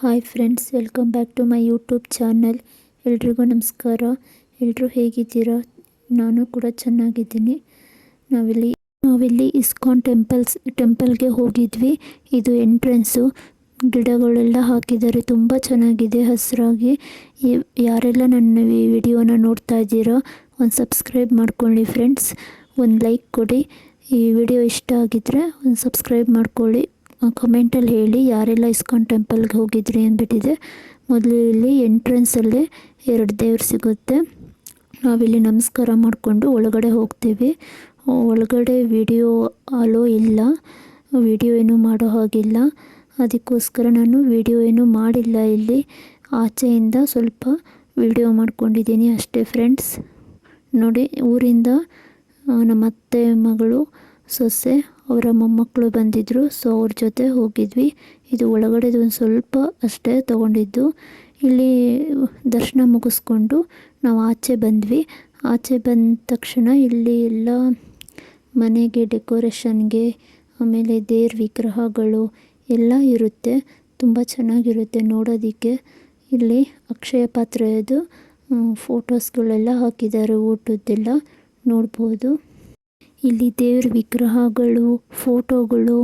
Hi friends, welcome back to my YouTube channel. ಎಲ್ರಿಗೂ ನಮಸ್ಕಾರ. ಎಲ್ಲರೂ ಹೇಗಿದ್ದೀರಾ? ನಾನು ಕೂಡ ಚೆನ್ನಾಗಿದ್ದೀನಿ. ನಾವಿಲ್ಲಿ ಇಸ್ಕಾನ್ ಟೆಂಪಲ್ಗೆ ಹೋಗಿದ್ವಿ. ಇದು ಎಂಟ್ರೆನ್ಸು. ಗಿಡಗಳೆಲ್ಲ ಹಾಕಿದ್ದಾರೆ, ತುಂಬ ಚೆನ್ನಾಗಿದೆ ಹಸಿರಾಗಿ. ಯಾರೆಲ್ಲ ನನ್ನ ಈ ವಿಡಿಯೋನ ನೋಡ್ತಾ ಇದ್ದೀರಾ, ಒಂದು ಸಬ್ಸ್ಕ್ರೈಬ್ ಮಾಡ್ಕೊಳ್ಳಿ ಫ್ರೆಂಡ್ಸ್. ಒಂದು ಲೈಕ್ ಕೊಡಿ. ಈ ವಿಡಿಯೋ ಇಷ್ಟ ಆಗಿದ್ದರೆ ಒಂದು ಸಬ್ಸ್ಕ್ರೈಬ್ ಮಾಡ್ಕೊಳ್ಳಿ. ಕಮೆಂಟಲ್ಲಿ ಹೇಳಿ ಯಾರೆಲ್ಲ ಇಸ್ಕಾನ್ ಟೆಂಪಲ್ಗೆ ಹೋಗಿದ್ರಿ ಅಂದ್ಬಿಟ್ಟಿದೆ. ಮೊದಲು ಇಲ್ಲಿ ಎಂಟ್ರೆನ್ಸಲ್ಲೇ 2 ದೇವ್ರು ಸಿಗುತ್ತೆ. ನಾವಿಲ್ಲಿ ನಮಸ್ಕಾರ ಮಾಡಿಕೊಂಡು ಒಳಗಡೆ ಹೋಗ್ತೀವಿ. ಒಳಗಡೆ ವಿಡಿಯೋ ಅಲೋ ಇಲ್ಲ, ವಿಡಿಯೋ ಏನೂ ಮಾಡೋ ಹಾಗಿಲ್ಲ. ಅದಕ್ಕೋಸ್ಕರ ನಾನು ವಿಡಿಯೋ ಏನೂ ಮಾಡಿಲ್ಲ. ಇಲ್ಲಿ ಆಚೆಯಿಂದ ಸ್ವಲ್ಪ ವಿಡಿಯೋ ಮಾಡ್ಕೊಂಡಿದ್ದೀನಿ ಅಷ್ಟೇ ಫ್ರೆಂಡ್ಸ್. ನೋಡಿ, ಊರಿಂದ ನಮ್ಮ ಅತ್ತೆ ಮಗಳು, ಸೊಸೆ, ಅವರ ಮೊಮ್ಮಕ್ಕಳು ಬಂದಿದ್ದರು. ಸೊ ಅವ್ರ ಜೊತೆ ಹೋಗಿದ್ವಿ. ಇದು ಒಳಗಡೆದು ಒಂದು ಸ್ವಲ್ಪ ಅಷ್ಟೇ ತೊಗೊಂಡಿದ್ದು. ಇಲ್ಲಿ ದರ್ಶನ ಮುಗಿಸ್ಕೊಂಡು ನಾವು ಆಚೆ ಬಂದ್ವಿ. ಆಚೆ ಬಂದ ತಕ್ಷಣ ಇಲ್ಲಿ ಎಲ್ಲ ಮನೆಗೆ ಡೆಕೋರೇಷನ್ಗೆ, ಆಮೇಲೆ ದೇವ್ರ ವಿಗ್ರಹಗಳು ಎಲ್ಲ ಇರುತ್ತೆ. ತುಂಬ ಚೆನ್ನಾಗಿರುತ್ತೆ ನೋಡೋದಕ್ಕೆ. ಇಲ್ಲಿ ಅಕ್ಷಯ ಪಾತ್ರೆಯದು ಫೋಟೋಸ್ಗಳೆಲ್ಲ ಹಾಕಿದ್ದಾರೆ, ಊಟದ್ದೆಲ್ಲ ನೋಡ್ಬೋದು. ಇಲ್ಲಿ ದೇವ್ರ ವಿಗ್ರಹಗಳು, ಫೋಟೋಗಳು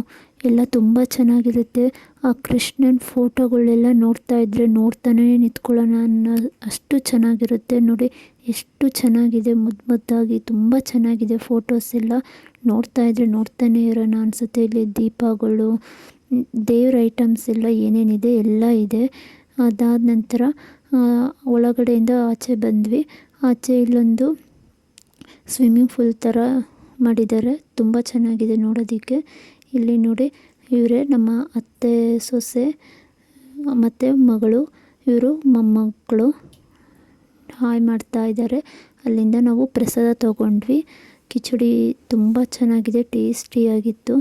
ಎಲ್ಲ ತುಂಬ ಚೆನ್ನಾಗಿರುತ್ತೆ. ಆ ಕೃಷ್ಣನ ಫೋಟೋಗಳೆಲ್ಲ ನೋಡ್ತಾ ಇದ್ದರೆ ನೋಡ್ತಾನೇ ನಿಂತ್ಕೊಳ್ಳೋಣ ಅನ್ನೋ ಅಷ್ಟು ಚೆನ್ನಾಗಿರುತ್ತೆ. ನೋಡಿ ಎಷ್ಟು ಚೆನ್ನಾಗಿದೆ, ಮುದ್ದಾಗಿ ತುಂಬ ಚೆನ್ನಾಗಿದೆ ಫೋಟೋಸ್ ಎಲ್ಲ. ನೋಡ್ತಾ ಇದ್ದರೆ ನೋಡ್ತಾನೆ ಇರೋಣ ಅನಿಸುತ್ತೆ. ಇಲ್ಲಿ ದೀಪಗಳು, ದೇವ್ರ ಐಟಮ್ಸ್ ಎಲ್ಲ ಏನೇನಿದೆ ಎಲ್ಲ ಇದೆ. ಅದಾದ ನಂತರ ಒಳಗಡೆಯಿಂದ ಆಚೆ ಬಂದ್ವಿ. ಆಚೆ ಇಲ್ಲೊಂದು ಸ್ವಿಮ್ಮಿಂಗ್ ಪೂಲ್ ಥರ ಮಾಡಿದ್ದಾರೆ, ತುಂಬ ಚೆನ್ನಾಗಿದೆ ನೋಡೋದಕ್ಕೆ. ಇಲ್ಲಿ ನೋಡಿ, ಇವರೇ ನಮ್ಮ ಅತ್ತೆ ಸೊಸೆ ಮತ್ತು ಮಗಳು, ಇವರು ಮೊಮ್ಮಕ್ಕಳು ಹಾಯ್ ಮಾಡ್ತಾ ಇದ್ದಾರೆ. ಅಲ್ಲಿಂದ ನಾವು ಪ್ರಸಾದ ತೊಗೊಂಡ್ವಿ. ಕಿಚಡಿ ತುಂಬ ಚೆನ್ನಾಗಿದೆ, ಟೇಸ್ಟಿಯಾಗಿತ್ತು.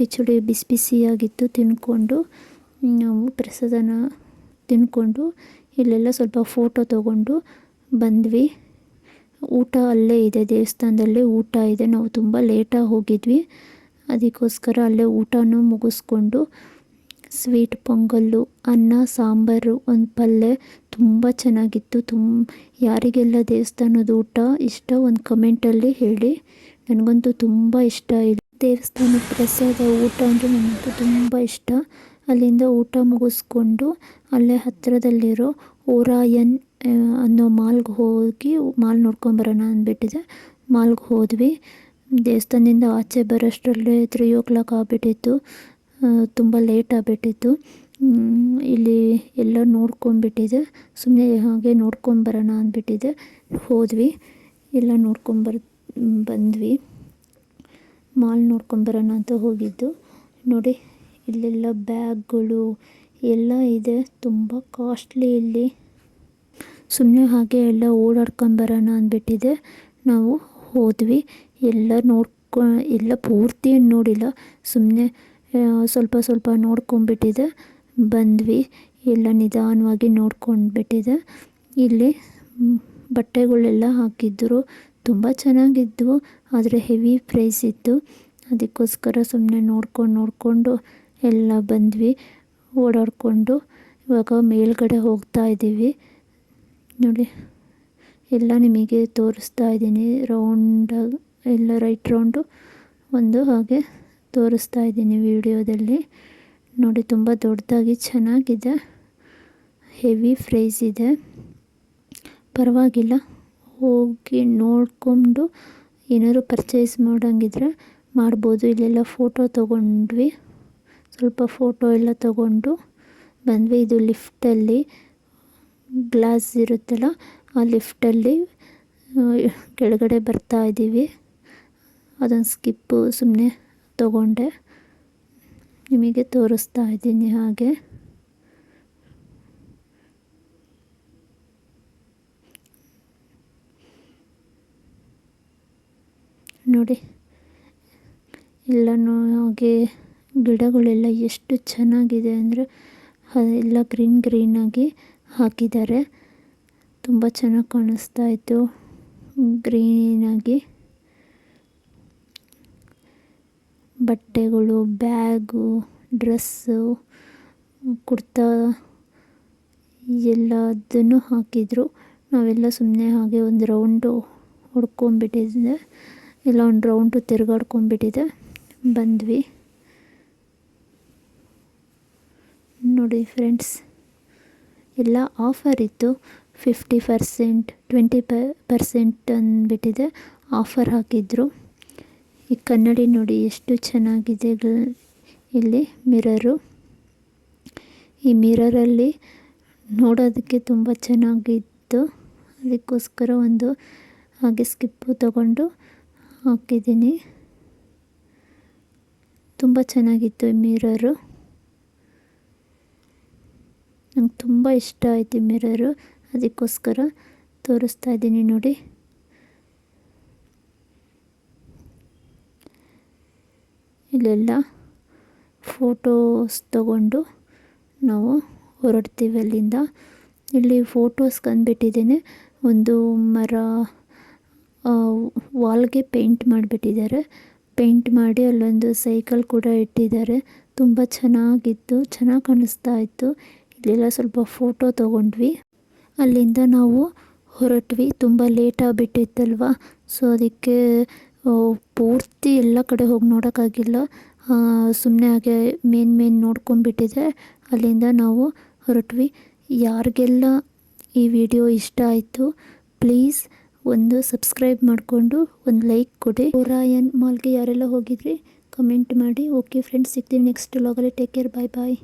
ಕಿಚಡಿ ಬಿಸಿ ಬಿಸಿಯಾಗಿತ್ತು. ತಿಂದ್ಕೊಂಡು ನಾವು ಪ್ರಸಾದನ ತಿಂದ್ಕೊಂಡು ಇಲ್ಲೆಲ್ಲ ಸ್ವಲ್ಪ ಫೋಟೋ ತೊಗೊಂಡು ಬಂದ್ವಿ. ಊಟ ಅಲ್ಲೇ ಇದೆ, ದೇವಸ್ಥಾನದಲ್ಲೇ ಊಟ ಇದೆ. ನಾವು ತುಂಬ ಲೇಟಾಗಿ ಹೋಗಿದ್ವಿ, ಅದಕ್ಕೋಸ್ಕರ ಅಲ್ಲೇ ಊಟನೂ ಮುಗಿಸ್ಕೊಂಡು ಸ್ವೀಟ್ ಪೊಂಗಲ್ಲು, ಅನ್ನ, ಸಾಂಬಾರು, ಒಂದು ಪಲ್ಯ ತುಂಬ ಚೆನ್ನಾಗಿತ್ತು. ಯಾರಿಗೆಲ್ಲ ದೇವಸ್ಥಾನದ ಊಟ ಇಷ್ಟ ಒಂದು ಕಮೆಂಟಲ್ಲಿ ಹೇಳಿ. ನನಗಂತೂ ತುಂಬ ಇಷ್ಟ. ಇಲ್ಲ ದೇವಸ್ಥಾನದ ಪ್ರಸಾದ ಊಟ ಅಂದರೆ ನನಗಂತೂ ತುಂಬ ಇಷ್ಟ. ಅಲ್ಲಿಂದ ಊಟ ಮುಗಿಸ್ಕೊಂಡು ಅಲ್ಲೇ ಹತ್ತಿರದಲ್ಲಿರೋ ಓರಾಯನ್ ಅನ್ನೋ ಮಾಲ್ಗೆ ಹೋಗಿ ಮಾಲ್ ನೋಡ್ಕೊಂಬರೋಣ ಅಂದ್ಬಿಟ್ಟಿದೆ. ಮಾಲ್ಗೆ ಹೋದ್ವಿ. ದೇವಸ್ಥಾನದಿಂದ ಆಚೆ ಬರೋಷ್ಟರಲ್ಲೇ 3 o'clock ಆಗಿಬಿಟ್ಟಿತ್ತು. ತುಂಬ ಲೇಟ್ ಆಗಿಬಿಟ್ಟಿತ್ತು. ಇಲ್ಲಿ ಎಲ್ಲ ನೋಡ್ಕೊಂಬಿಟ್ಟಿದೆ. ಸುಮ್ಮನೆ ಹಾಗೆ ನೋಡ್ಕೊಂಬರೋಣ ಅಂದ್ಬಿಟ್ಟಿದೆ. ಹೋದ್ವಿ, ಎಲ್ಲ ಬಂದ್ವಿ. ಮಾಲ್ ನೋಡ್ಕೊಂಬರೋಣ ಅಂತ ಹೋಗಿದ್ದು. ನೋಡಿ, ಇಲ್ಲೆಲ್ಲ ಬ್ಯಾಗ್ಗಳು ಎಲ್ಲ ಇದೆ, ತುಂಬ ಕಾಸ್ಟ್ಲಿ. ಇಲ್ಲಿ ಸುಮ್ಮನೆ ಹಾಗೆ ಎಲ್ಲ ಓಡಾಡ್ಕೊಂಬರೋಣ ಅಂದ್ಬಿಟ್ಟಿದೆ. ನಾವು ಹೋದ್ವಿ. ಎಲ್ಲ ಪೂರ್ತಿ ಏನು ನೋಡಿಲ್ಲ, ಸುಮ್ಮನೆ ಸ್ವಲ್ಪ ಸ್ವಲ್ಪ ನೋಡ್ಕೊಂಬಿಟ್ಟಿದೆ. ಬಂದ್ವಿ. ಎಲ್ಲ ನಿಧಾನವಾಗಿ ನೋಡ್ಕೊಂಡ್ಬಿಟ್ಟಿದೆ. ಇಲ್ಲಿ ಬಟ್ಟೆಗಳೆಲ್ಲ ಹಾಕಿದ್ದರು, ತುಂಬ ಚೆನ್ನಾಗಿದ್ವು, ಆದರೆ ಹೆವಿ ಪ್ರೈಸ್ ಇತ್ತು. ಅದಕ್ಕೋಸ್ಕರ ಸುಮ್ಮನೆ ನೋಡ್ಕೊಂಡು ಎಲ್ಲ ಬಂದ್ವಿ ಓಡಾಡಿಕೊಂಡು. ಇವಾಗ ಮೇಲ್ಗಡೆ ಹೋಗ್ತಾ ಇದ್ದೀವಿ. ನೋಡಿ, ಎಲ್ಲ ನಿಮಗೆ ತೋರಿಸ್ತಾ ಇದ್ದೀನಿ. ರೌಂಡಾಗಿ ಎಲ್ಲ ರೈಟ್ ರೌಂಡು ಒಂದು ಹಾಗೆ ತೋರಿಸ್ತಾ ಇದ್ದೀನಿ ವಿಡಿಯೋದಲ್ಲಿ. ನೋಡಿ, ತುಂಬ ದೊಡ್ಡದಾಗಿ ಚೆನ್ನಾಗಿದೆ, ಹೆವಿ ಪ್ರೈಸ್ ಇದೆ. ಪರವಾಗಿಲ್ಲ, ಹೋಗಿ ನೋಡಿಕೊಂಡು ಏನಾದ್ರು ಪರ್ಚೇಸ್ ಮಾಡೋಂಗಿದ್ರೆ ಮಾಡ್ಬೋದು. ಇಲ್ಲೆಲ್ಲ ಫೋಟೋ ತೊಗೊಂಡ್ವಿ, ಸ್ವಲ್ಪ ಫೋಟೋ ಎಲ್ಲ ತೊಗೊಂಡು ಬಂದ್ವಿ. ಇದು ಲಿಫ್ಟಲ್ಲಿ ಗ್ಲಾಸ್ ಇರುತ್ತಲ್ಲ, ಆ ಲಿಫ್ಟಲ್ಲಿ ಕೆಳಗಡೆ ಬರ್ತಾ ಇದ್ದೀವಿ. ಅದೊಂದು ಸ್ಕಿಪ್ಪು ಸುಮ್ಮನೆ ತೊಗೊಂಡೆ, ನಿಮಗೆ ತೋರಿಸ್ತಾ ಇದ್ದೀನಿ. ಹಾಗೆ ನೋಡಿ, ಎಲ್ಲನೂ ಹಾಗೆ ಗಿಡಗಳೆಲ್ಲ ಎಷ್ಟು ಚೆನ್ನಾಗಿದೆ ಅಂದರೆ ಎಲ್ಲ ಗ್ರೀನಾಗಿ ಹಾಕಿದ್ದಾರೆ. ತುಂಬ ಚೆನ್ನಾಗಿ ಕಾಣಿಸ್ತಾ ಇತ್ತು ಗ್ರೀನಾಗಿ. ಬಟ್ಟೆಗಳು, ಬ್ಯಾಗು, ಡ್ರೆಸ್ಸು, ಕುರ್ತಾ ಎಲ್ಲದನ್ನು ಹಾಕಿದರು. ನಾವೆಲ್ಲ ಸುಮ್ಮನೆ ಹಾಗೆ ಒಂದು ರೌಂಡು ಹೊಡ್ಕೊಂಬಿಟ್ಟಿದ್ದೆ, ಎಲ್ಲ ಒಂದು ರೌಂಡು ತಿರುಗಾಡ್ಕೊಂಬಿಟ್ಟಿದೆ, ಬಂದ್ವಿ. ನೋಡಿ ಫ್ರೆಂಡ್ಸ್, ಎಲ್ಲ ಆಫರ್ ಇತ್ತು. 50%, 20% ಅಂದ್ಬಿಟ್ಟಿದೆ ಆಫರ್ ಹಾಕಿದ್ರು. ಈ ಕನ್ನಡಿ ನೋಡಿ ಎಷ್ಟು ಚೆನ್ನಾಗಿದೆ. ಇಲ್ಲಿ ಮಿರರು, ಈ ಮಿರರಲ್ಲಿ ನೋಡೋದಕ್ಕೆ ತುಂಬ ಚೆನ್ನಾಗಿತ್ತು. ಅದಕ್ಕೋಸ್ಕರ ಒಂದು ಹಾಗೆ ಸ್ಕಿಪ್ಪು ತಗೊಂಡು ಹಾಕಿದ್ದೀನಿ. ತುಂಬ ಚೆನ್ನಾಗಿತ್ತು ಈ ಮಿರರು, ನಂಗೆ ತುಂಬ ಇಷ್ಟ ಆಯಿತು ಈ ಮಿರರು. ಅದಕ್ಕೋಸ್ಕರ ತೋರಿಸ್ತಾ ಇದ್ದೀನಿ ನೋಡಿ. ಇಲ್ಲೆಲ್ಲ ಫೋಟೋಸ್ ತಗೊಂಡು ನಾವು ಹೊರಡ್ತೀವಿ ಅಲ್ಲಿಂದ. ಇಲ್ಲಿ ಫೋಟೋಸ್ಗೆ ಅಂದ್ಬಿಟ್ಟಿದ್ದೇನೆ, ಒಂದು ಮರ ವಾಲ್ಗೆ ಪೇಂಟ್ ಮಾಡಿಬಿಟ್ಟಿದ್ದಾರೆ. ಪೇಂಟ್ ಮಾಡಿ ಅಲ್ಲೊಂದು ಸೈಕಲ್ ಕೂಡ ಇಟ್ಟಿದ್ದಾರೆ. ತುಂಬ ಚೆನ್ನಾಗಿತ್ತು, ಚೆನ್ನಾಗಿ ಕಾಣಿಸ್ತಾ ಇತ್ತು. ಇಲ್ಲೆಲ್ಲ ಸ್ವಲ್ಪ ಫೋಟೋ ತೊಗೊಂಡ್ವಿ. ಅಲ್ಲಿಂದ ನಾವು ಹೊರಟ್ವಿ. ತುಂಬ ಲೇಟ್ ಆಗಿಬಿಟ್ಟಿತ್ತಲ್ವ, ಸೊ ಅದಕ್ಕೆ ಪೂರ್ತಿ ಎಲ್ಲ ಕಡೆ ಹೋಗಿ ನೋಡೋಕ್ಕಾಗಿಲ್ಲ. ಸುಮ್ಮನೆ ಹಾಗೆ ಮೇನ್ ನೋಡ್ಕೊಂಡ್ಬಿಟ್ಟಿದೆ. ಅಲ್ಲಿಂದ ನಾವು ಹೊರಟ್ವಿ. ಯಾರಿಗೆಲ್ಲ ಈ ವಿಡಿಯೋ ಇಷ್ಟ ಆಯಿತು ಪ್ಲೀಸ್ ಒಂದು ಸಬ್ಸ್ಕ್ರೈಬ್ ಮಾಡಿಕೊಂಡು ಒಂದು ಲೈಕ್ ಕೊಡಿ. ಓರಾಯನ್ ಮಾಲ್ಗೆ ಯಾರೆಲ್ಲ ಹೋಗಿದ್ರಿ ಕಮೆಂಟ್ ಮಾಡಿ. ಓಕೆ ಫ್ರೆಂಡ್ಸ್, ಸಿಗ್ತೀನಿ ನೆಕ್ಸ್ಟ್ ವ್ಲಾಗಲ್ಲಿ. ಟೇಕ್ ಕೇರ್, ಬಾಯ್ ಬಾಯ್.